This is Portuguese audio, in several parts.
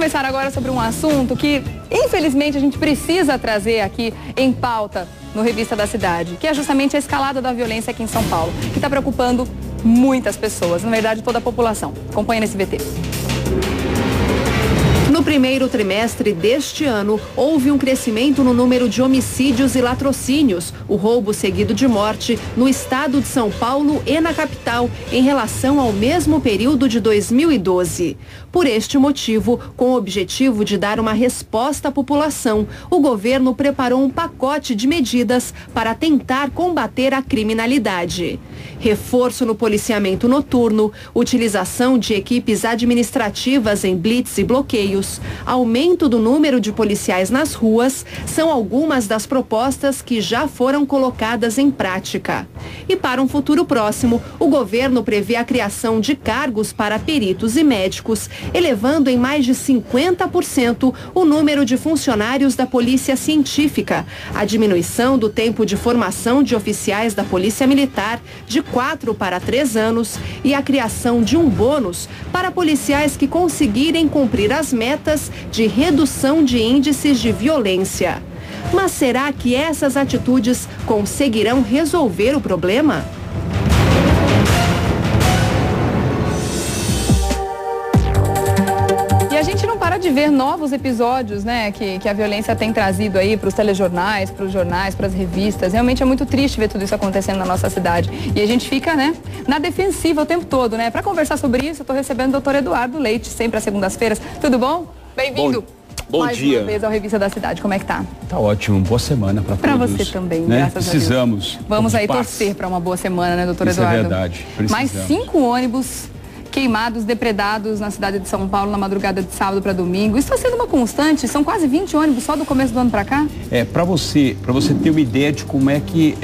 conversar agora sobre um assunto que, infelizmente, a gente precisa trazer aqui em pauta no Revista da Cidade, que é justamente a escalada da violência aqui em São Paulo, que está preocupando muitas pessoas, na verdade toda a população. Acompanha nesse VT. No primeiro trimestre deste ano, houve um crescimento no número de homicídios e latrocínios, o roubo seguido de morte, no estado de São Paulo e na capital, em relação ao mesmo período de 2012. Por este motivo, com o objetivo de dar uma resposta à população, o governo preparou um pacote de medidas para tentar combater a criminalidade. Reforço no policiamento noturno, utilização de equipes administrativas em blitz e bloqueios, aumento do número de policiais nas ruas são algumas das propostas que já foram colocadas em prática. E para um futuro próximo, o governo prevê a criação de cargos para peritos e médicos, elevando em mais de 50% o número de funcionários da Polícia Científica, a diminuição do tempo de formação de oficiais da Polícia Militar de 4 para 3 anos e a criação de um bônus para policiais que conseguirem cumprir as metas de redução de índices de violência. Mas será que essas atitudes conseguirão resolver o problema? E a gente não para de ver novos episódios, né, que a violência tem trazido aí para os telejornais, para os jornais, para as revistas. Realmente é muito triste ver tudo isso acontecendo na nossa cidade. E a gente fica, né, na defensiva o tempo todo, né? Para conversar sobre isso, eu estou recebendo o doutor Eduardo Leite, sempre às segundas-feiras. Tudo bom? Bem-vindo. Bom dia. Mais uma vez ao Revista da Cidade. Como é que tá? Tá ótimo. Boa semana para todos. Para você também, né? Graças Precisamos. a Deus. Vamos aí torcer para uma boa semana, né, doutor Eduardo? É verdade. Precisamos. Mais 5 ônibus queimados, depredados na cidade de São Paulo na madrugada de sábado para domingo. Isso está sendo uma constante? São quase 20 ônibus só do começo do ano para cá? Para você ter uma ideia de como é que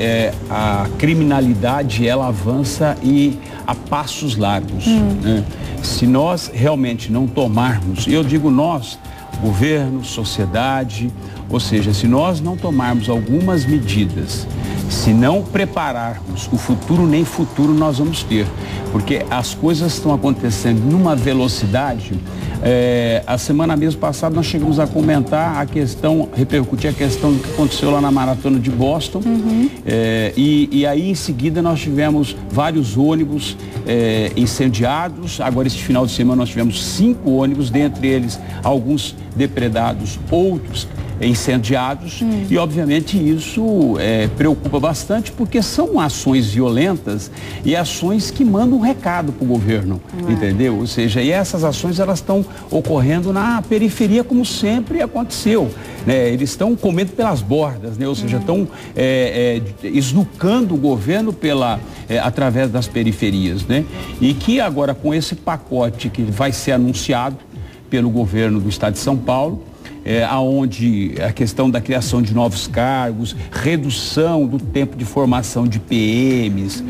a criminalidade ela avança e a passos largos. Né? Se nós realmente não tomarmos, e eu digo nós, governo, sociedade, ou seja, se nós não tomarmos algumas medidas, se não prepararmos o futuro, nem futuro nós vamos ter, porque as coisas estão acontecendo numa velocidade. A semana mesmo passada nós chegamos a comentar repercutir a questão do que aconteceu lá na Maratona de Boston. E aí em seguida nós tivemos vários ônibus incendiados. Agora este final de semana nós tivemos 5 ônibus, dentre eles alguns depredados, outros incendiados, e obviamente isso preocupa bastante, porque são ações violentas e ações que mandam um recado para o governo, entendeu? Ou seja, e essas ações elas estão ocorrendo na periferia como sempre aconteceu, né? Eles estão comendo pelas bordas, né? Ou seja, estão esnucando o governo através das periferias, né? E que agora com esse pacote que vai ser anunciado pelo governo do estado de São Paulo, aonde a questão da criação de novos cargos, redução do tempo de formação de PMs,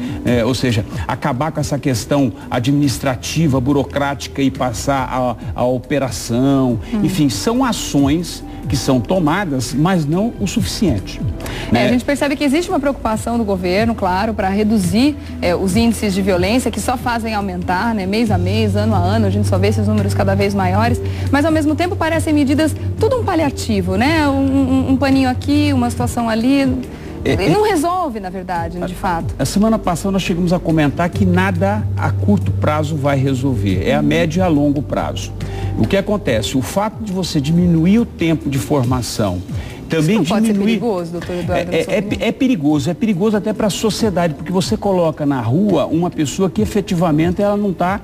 ou seja, acabar com essa questão administrativa, burocrática e passar a operação, enfim, são ações que são tomadas, mas não o suficiente. A gente percebe que existe uma preocupação do governo, claro, para reduzir os índices de violência que só fazem aumentar, né, mês a mês, ano a ano, a gente só vê esses números cada vez maiores, mas ao mesmo tempo parecem medidas, tudo um paliativo, né? Um paninho aqui, uma situação ali. Não resolve, na verdade, de fato. A semana passada nós chegamos a comentar que nada a curto prazo vai resolver, é a médio e a longo prazo. O que acontece? O fato de você diminuir o tempo de formação, também isso não pode ser perigoso, doutor Eduardo? É perigoso até para a sociedade, porque você coloca na rua uma pessoa que efetivamente ela não está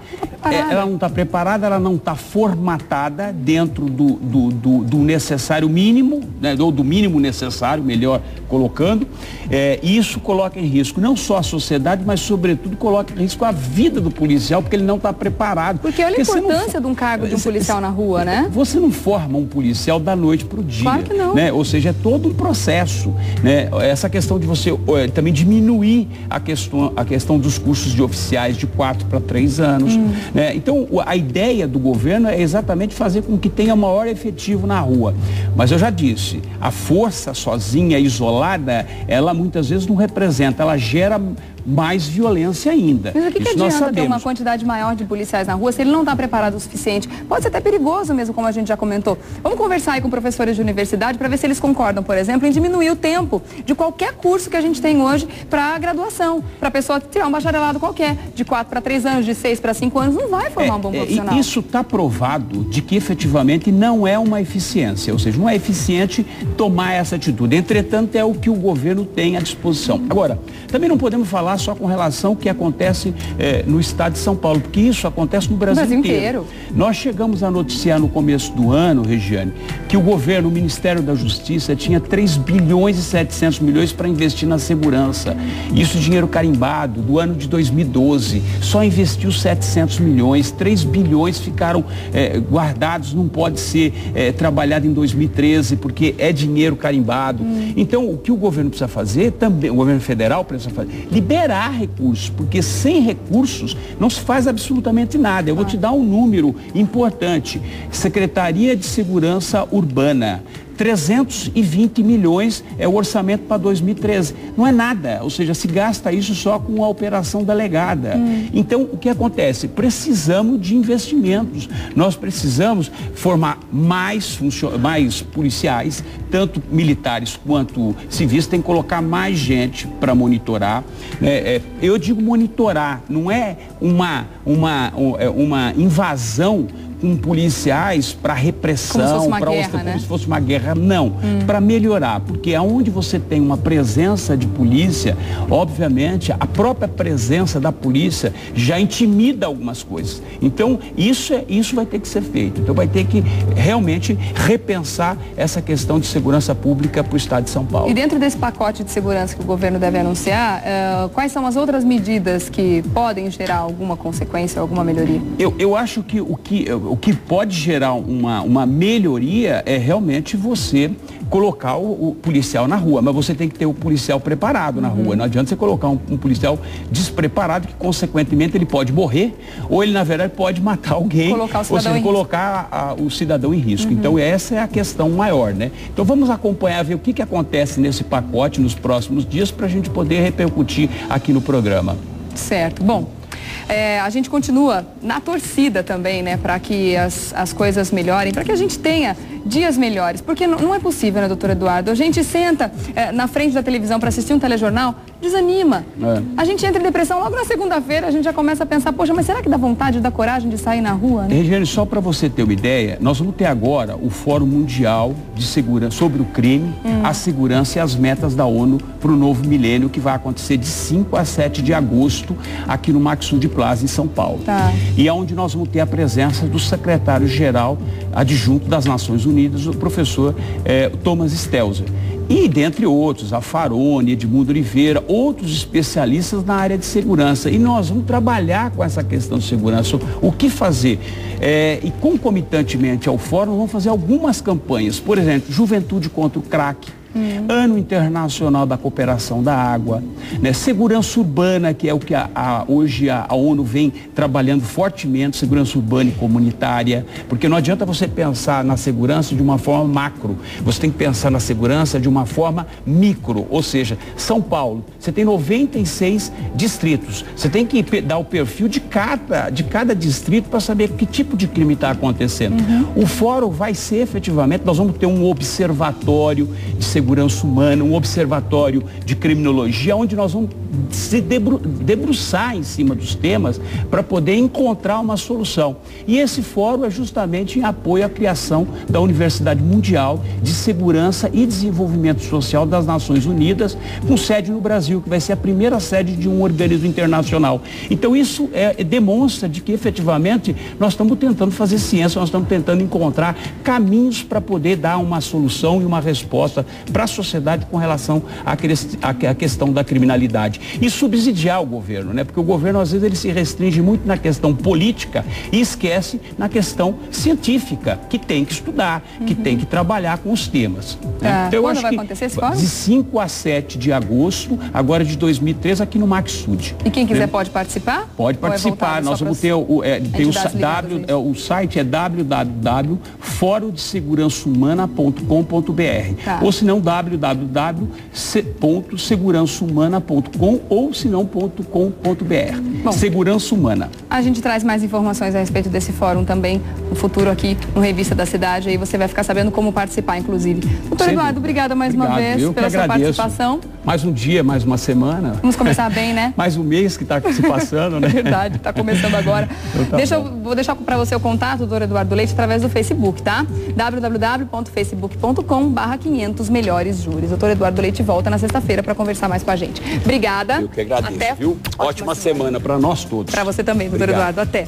preparada, ela não está formatada dentro do necessário mínimo, né, ou do mínimo necessário, melhor colocando. Isso coloca em risco não só a sociedade, mas sobretudo coloca em risco a vida do policial, porque ele não está preparado. Porque olha a importância de um cargo de um policial na rua, né? Você não forma um policial da noite para o dia. Claro que não. Né? Ou seja, é todo um processo, né? Essa questão de você também diminuir a questão dos cursos de oficiais de 4 para 3 anos. Né? Então, a ideia do governo é exatamente fazer com que tenha maior efetivo na rua. Mas eu já disse, a força sozinha, isolada, ela muitas vezes não representa, ela gera mais violência ainda. Mas o que adianta ter uma quantidade maior de policiais na rua se ele não está preparado o suficiente? Pode ser até perigoso mesmo, como a gente já comentou. Vamos conversar aí com professores de universidade para ver se eles concordam, por exemplo, em diminuir o tempo de qualquer curso que a gente tem hoje para graduação, para a pessoa tirar um bacharelado qualquer, de 4 para 3 anos, de 6 para 5 anos, não vai formar um bom profissional. Isso está provado de que efetivamente não é uma eficiência, ou seja, não é eficiente tomar essa atitude. Entretanto, é o que o governo tem à disposição. Agora, também não podemos falar só com relação ao que acontece no estado de São Paulo, porque isso acontece no Brasil inteiro. Nós chegamos a noticiar no começo do ano, Regiane, que o governo, o Ministério da Justiça, tinha 3 bilhões e 700 milhões para investir na segurança. Isso dinheiro carimbado do ano de 2012. Só investiu 700 milhões, 3 bilhões ficaram guardados, não pode ser trabalhado em 2013, porque é dinheiro carimbado. Então, o que o governo precisa fazer, também, o governo federal precisa fazer, liberar recursos, porque sem recursos não se faz absolutamente nada. Eu vou te dar um número importante. Secretaria de Segurança Urbana, 320 milhões é o orçamento para 2013. Não é nada, ou seja, se gasta isso só com a operação delegada. Então, o que acontece? Precisamos de investimentos. Nós precisamos formar mais policiais, tanto militares quanto civis. Tem que colocar mais gente para monitorar. Eu digo monitorar, não é uma invasão com policiais para repressão, como se fosse uma guerra, não, para melhorar, porque aonde você tem uma presença de polícia, obviamente, a própria presença da polícia já intimida algumas coisas. Então, isso vai ter que ser feito. Então, vai ter que realmente repensar essa questão de segurança pública para o estado de São Paulo. E dentro desse pacote de segurança que o governo deve anunciar, quais são as outras medidas que podem gerar alguma consequência, alguma melhoria? Eu acho que o que pode gerar uma melhoria é realmente você colocar o policial na rua, mas você tem que ter o policial preparado na rua. Não adianta você colocar um policial despreparado, que consequentemente ele pode morrer, ou ele na verdade pode matar alguém, ou seja, colocar o cidadão em risco. Então essa é a questão maior, né? Então vamos acompanhar, ver o que acontece nesse pacote nos próximos dias para a gente poder repercutir aqui no programa. Certo. Bom, a gente continua na torcida também, né, para que as coisas melhorem, para que a gente tenha dias melhores, porque não é possível, né, doutor Eduardo? A gente senta na frente da televisão para assistir um telejornal, desanima. A gente entra em depressão logo na segunda-feira, a gente já começa a pensar, poxa, mas será que dá vontade, dá coragem de sair na rua, né? Regiane, só para você ter uma ideia, nós vamos ter agora o Fórum Mundial de Segurança sobre o crime, a segurança e as metas da ONU para o novo milênio, que vai acontecer de 5 a 7 de agosto aqui no Maxud Plaza, em São Paulo. E é onde nós vamos ter a presença do secretário-geral adjunto das Nações Unidas, o professor Thomas Stelzer. E, dentre outros, a Farone, Edmundo Oliveira, outros especialistas na área de segurança. E nós vamos trabalhar com essa questão de segurança, o que fazer. E, concomitantemente ao fórum, vamos fazer algumas campanhas. Por exemplo, Juventude contra o Crack. Ano Internacional da Cooperação da Água, né? Segurança urbana, que é o que hoje a ONU vem trabalhando fortemente, segurança urbana e comunitária, porque não adianta você pensar na segurança de uma forma macro, você tem que pensar na segurança de uma forma micro, ou seja, São Paulo, você tem 96 distritos, você tem que dar o perfil de cada distrito para saber que tipo de crime está acontecendo. O fórum vai ser efetivamente, nós vamos ter um observatório de segurança humana, um observatório de criminologia, onde nós vamos se debruçar em cima dos temas para poder encontrar uma solução. E esse fórum é justamente em apoio à criação da Universidade Mundial de Segurança e Desenvolvimento Social das Nações Unidas, com sede no Brasil, que vai ser a primeira sede de um organismo internacional. Então isso demonstra de que efetivamente nós estamos tentando fazer ciência, nós estamos tentando encontrar caminhos para poder dar uma solução e uma resposta para a sociedade com relação à questão da criminalidade. E subsidiar o governo, né? Porque o governo, às vezes, ele se restringe muito na questão política e esquece na questão científica, que tem que estudar, que tem que trabalhar com os temas. Né? Então, quando vai acontecer esse fórum? De 5 a 7 de agosto, agora de 2013, aqui no Maxud. E quem quiser pode participar? Pode participar. Nós vamos ter o site é www.forumdesegurançahumana.com.br. Ou se não, www.segurançahumana.com ou se não .com.br. Segurança Humana. A gente traz mais informações a respeito desse fórum também no futuro aqui no Revista da Cidade. Aí você vai ficar sabendo como participar, inclusive. Doutor Eduardo, obrigada mais uma vez pela sua participação. Mais um dia, mais uma semana. Vamos começar bem, né? Mais um mês que está se passando, né? É verdade, está começando agora. Então, vou deixar para você o contato, doutor Eduardo Leite, através do Facebook, tá? www.facebook.com/500 melhores júris. Doutor Eduardo Leite volta na sexta-feira para conversar mais com a gente. Obrigada. Eu que agradeço, viu? Ótima semana para nós todos. Para você também, doutor Eduardo. Até.